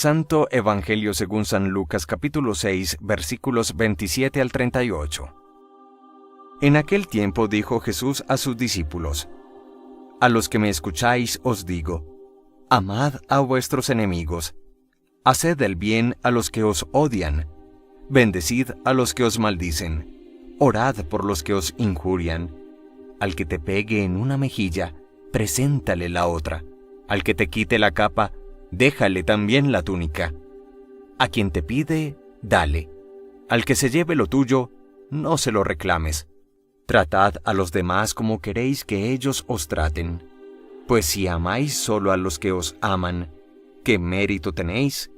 Santo Evangelio según San Lucas capítulo 6 versículos 27 al 38. En aquel tiempo dijo Jesús a sus discípulos: A los que me escucháis os digo, amad a vuestros enemigos, haced el bien a los que os odian, bendecid a los que os maldicen, orad por los que os injurian. Al que te pegue en una mejilla, preséntale la otra. Al que te quite la capa, déjale también la túnica. A quien te pide, dale. Al que se lleve lo tuyo, no se lo reclames. Tratad a los demás como queréis que ellos os traten. Pues si amáis solo a los que os aman, ¿qué mérito tenéis?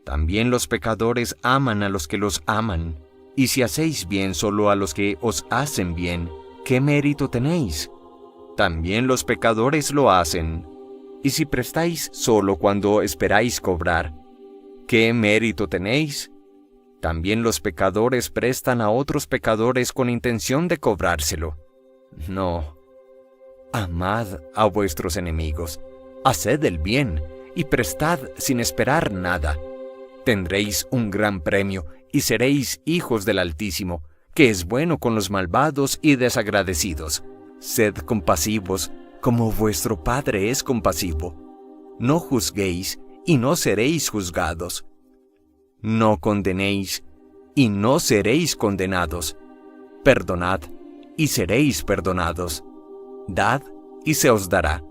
También los pecadores aman a los que los aman. Y si hacéis bien solo a los que os hacen bien, ¿qué mérito tenéis? También los pecadores lo hacen. Y si prestáis solo cuando esperáis cobrar, ¿qué mérito tenéis? También los pecadores prestan a otros pecadores con intención de cobrárselo. No. Amad a vuestros enemigos, haced el bien y prestad sin esperar nada. Tendréis un gran premio y seréis hijos del Altísimo, que es bueno con los malvados y desagradecidos. Sed compasivos, como vuestro Padre es compasivo. No juzguéis, y no seréis juzgados. No condenéis, y no seréis condenados. Perdonad, y seréis perdonados. Dad, y se os dará.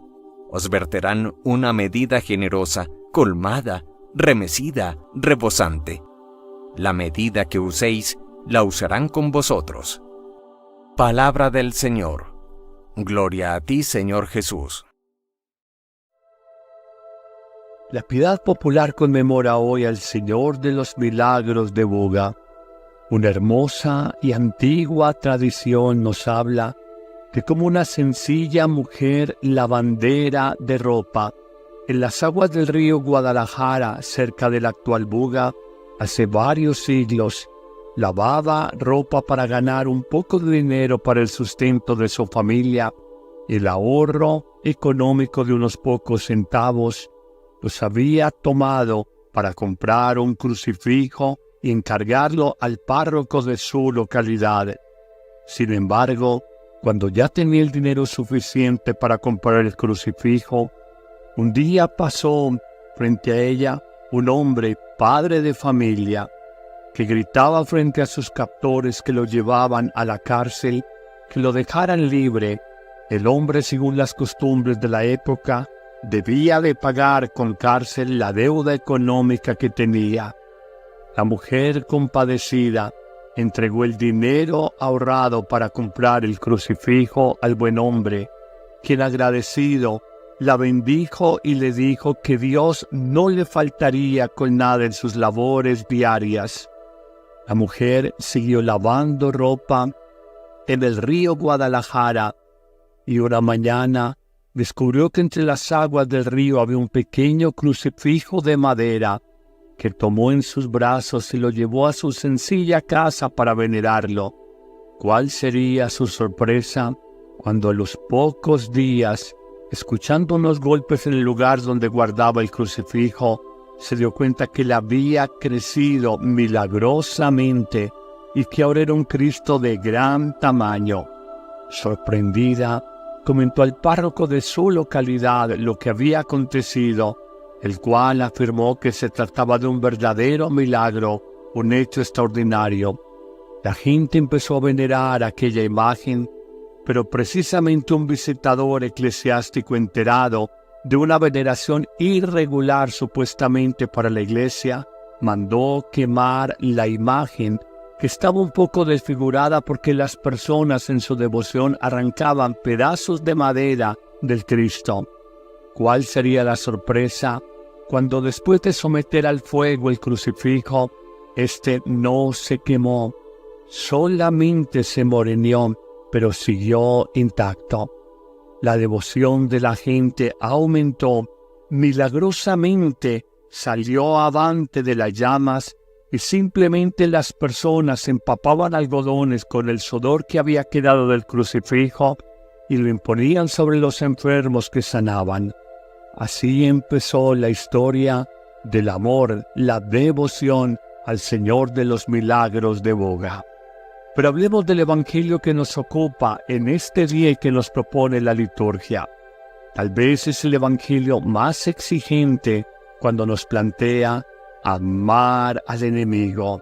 Os verterán una medida generosa, colmada, remecida, rebosante. La medida que uséis, la usarán con vosotros. Palabra del Señor. Gloria a ti, Señor Jesús. La piedad popular conmemora hoy al Señor de los Milagros de Buga. Una hermosa y antigua tradición nos habla de cómo una sencilla mujer lavandera de ropa en las aguas del río Guadalajara, cerca del actual Buga, hace varios siglos, lavaba ropa para ganar un poco de dinero para el sustento de su familia. El ahorro económico de unos pocos centavos los había tomado para comprar un crucifijo y encargarlo al párroco de su localidad. Sin embargo, cuando ya tenía el dinero suficiente para comprar el crucifijo, un día pasó frente a ella un hombre, padre de familia, que gritaba frente a sus captores que lo llevaban a la cárcel, que lo dejaran libre. El hombre, según las costumbres de la época, debía de pagar con cárcel la deuda económica que tenía. La mujer, compadecida, entregó el dinero ahorrado para comprar el crucifijo al buen hombre, quien, agradecido, la bendijo y le dijo que Dios no le faltaría con nada en sus labores diarias. La mujer siguió lavando ropa en el río Guadalajara y una mañana descubrió que entre las aguas del río había un pequeño crucifijo de madera que tomó en sus brazos y lo llevó a su sencilla casa para venerarlo. ¿Cuál sería su sorpresa cuando a los pocos días, escuchando unos golpes en el lugar donde guardaba el crucifijo, se dio cuenta que le había crecido milagrosamente y que ahora era un Cristo de gran tamaño? Sorprendida, comentó al párroco de su localidad lo que había acontecido, el cual afirmó que se trataba de un verdadero milagro, un hecho extraordinario. La gente empezó a venerar aquella imagen, pero precisamente un visitador eclesiástico enterado de una veneración irregular supuestamente para la iglesia, mandó quemar la imagen, que estaba un poco desfigurada porque las personas en su devoción arrancaban pedazos de madera del Cristo. ¿Cuál sería la sorpresa cuando, después de someter al fuego el crucifijo, este no se quemó, solamente se moreneó, pero siguió intacto? La devoción de la gente aumentó, milagrosamente salió avante de las llamas y simplemente las personas empapaban algodones con el sudor que había quedado del crucifijo y lo imponían sobre los enfermos que sanaban. Así empezó la historia del amor, la devoción al Señor de los milagros de boga. Pero hablemos del Evangelio que nos ocupa en este día y que nos propone la liturgia. Tal vez es el Evangelio más exigente cuando nos plantea amar al enemigo,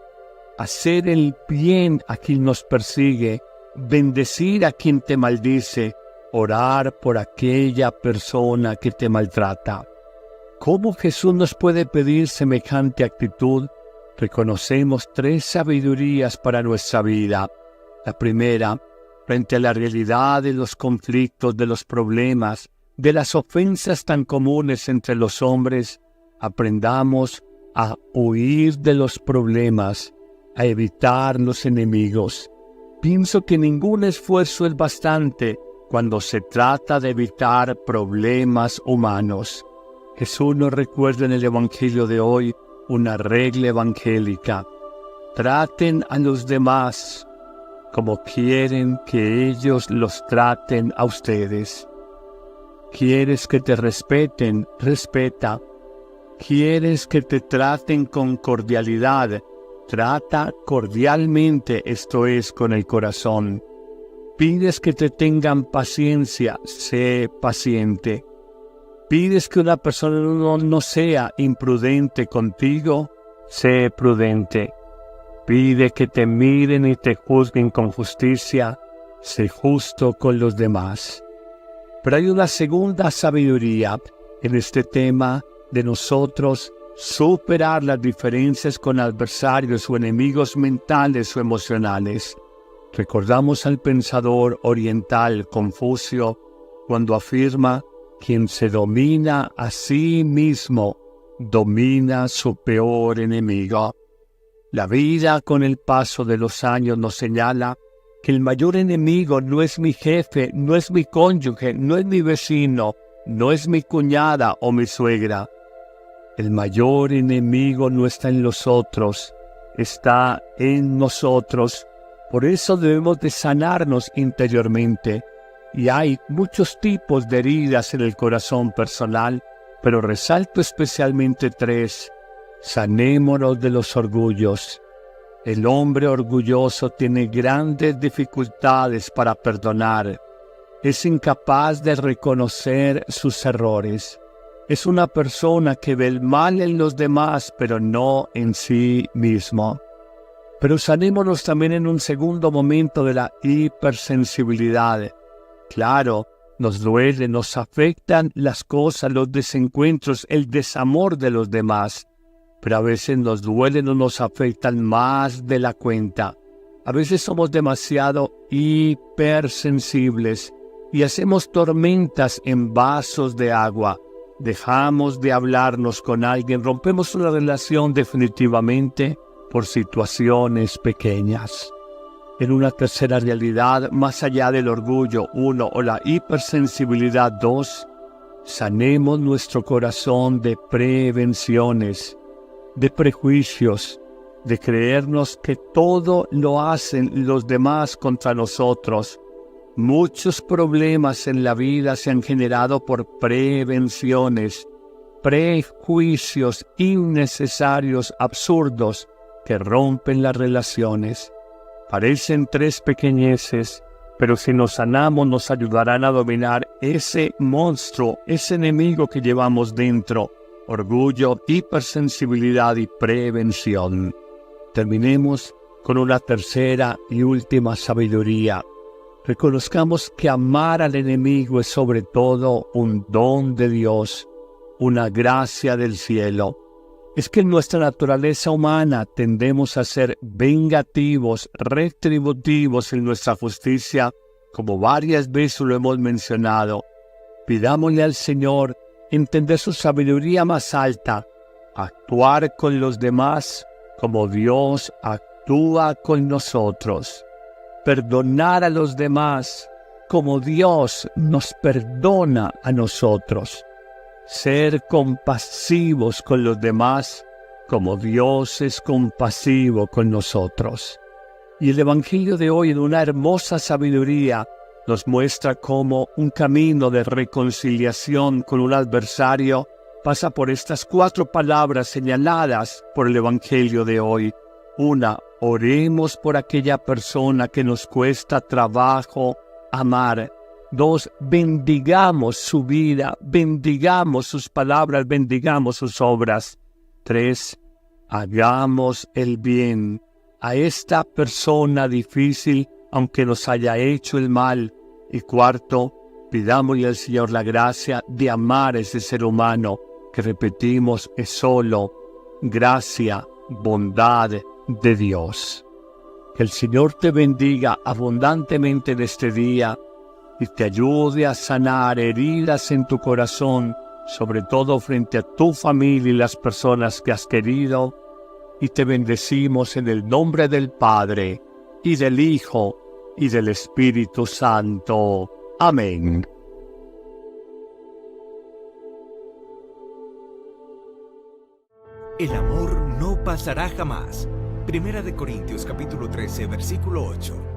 hacer el bien a quien nos persigue, bendecir a quien te maldice, orar por aquella persona que te maltrata. ¿Cómo Jesús nos puede pedir semejante actitud? Reconocemos 3 sabidurías para nuestra vida. La primera, frente a la realidad de los conflictos, de los problemas, de las ofensas tan comunes entre los hombres, aprendamos a huir de los problemas, a evitar los enemigos. Pienso que ningún esfuerzo es bastante cuando se trata de evitar problemas humanos. Jesús nos recuerda en el Evangelio de hoy una regla evangélica. Traten a los demás como quieren que ellos los traten a ustedes. ¿Quieres que te respeten? Respeta. ¿Quieres que te traten con cordialidad? Trata cordialmente, esto es, con el corazón. ¿Pides que te tengan paciencia? Sé paciente. ¿Pides que una persona no sea imprudente contigo? Sé prudente. Pide que te miren y te juzguen con justicia. Sé justo con los demás. Pero hay una segunda sabiduría en este tema de nosotros superar las diferencias con adversarios o enemigos mentales o emocionales. Recordamos al pensador oriental Confucio cuando afirma: quien se domina a sí mismo, domina su peor enemigo. La vida con el paso de los años nos señala que el mayor enemigo no es mi jefe, no es mi cónyuge, no es mi vecino, no es mi cuñada o mi suegra. El mayor enemigo no está en los otros, está en nosotros. Por eso debemos de sanarnos interiormente. Y hay muchos tipos de heridas en el corazón personal, pero resalto especialmente 3. Sanémonos de los orgullos. El hombre orgulloso tiene grandes dificultades para perdonar. Es incapaz de reconocer sus errores. Es una persona que ve el mal en los demás, pero no en sí mismo. Pero sanémonos también en un segundo momento de la hipersensibilidad. Claro, nos duele, nos afectan las cosas, los desencuentros, el desamor de los demás. Pero a veces nos duelen o nos afectan más de la cuenta. A veces somos demasiado hipersensibles y hacemos tormentas en vasos de agua. Dejamos de hablarnos con alguien, rompemos una relación definitivamente por situaciones pequeñas. En una tercera realidad, más allá del orgullo, 1, o la hipersensibilidad, 2, sanemos nuestro corazón de prevenciones, de prejuicios, de creernos que todo lo hacen los demás contra nosotros. Muchos problemas en la vida se han generado por prevenciones, prejuicios innecesarios, absurdos, que rompen las relaciones. Parecen 3 pequeñeces, pero si nos sanamos nos ayudarán a dominar ese monstruo, ese enemigo que llevamos dentro: orgullo, hipersensibilidad y prevención. Terminemos con una tercera y última sabiduría. Reconozcamos que amar al enemigo es sobre todo un don de Dios, una gracia del cielo. Es que en nuestra naturaleza humana tendemos a ser vengativos, retributivos en nuestra justicia, como varias veces lo hemos mencionado. Pidámosle al Señor entender su sabiduría más alta, actuar con los demás como Dios actúa con nosotros, perdonar a los demás como Dios nos perdona a nosotros, ser compasivos con los demás como Dios es compasivo con nosotros. Y el Evangelio de hoy, en una hermosa sabiduría, nos muestra cómo un camino de reconciliación con un adversario pasa por estas 4 palabras señaladas por el Evangelio de hoy. 1. Oremos por aquella persona que nos cuesta trabajo amar. 2. Bendigamos su vida, bendigamos sus palabras, bendigamos sus obras. 3. Hagamos el bien a esta persona difícil, aunque nos haya hecho el mal. Y 4. Pidámosle al Señor la gracia de amar a ese ser humano, que repetimos es solo gracia, bondad de Dios. Que el Señor te bendiga abundantemente en este día y te ayude a sanar heridas en tu corazón, sobre todo frente a tu familia y las personas que has querido. Y te bendecimos en el nombre del Padre, y del Hijo, y del Espíritu Santo. Amén. El amor no pasará jamás. Primera de Corintios capítulo 13, versículo 8.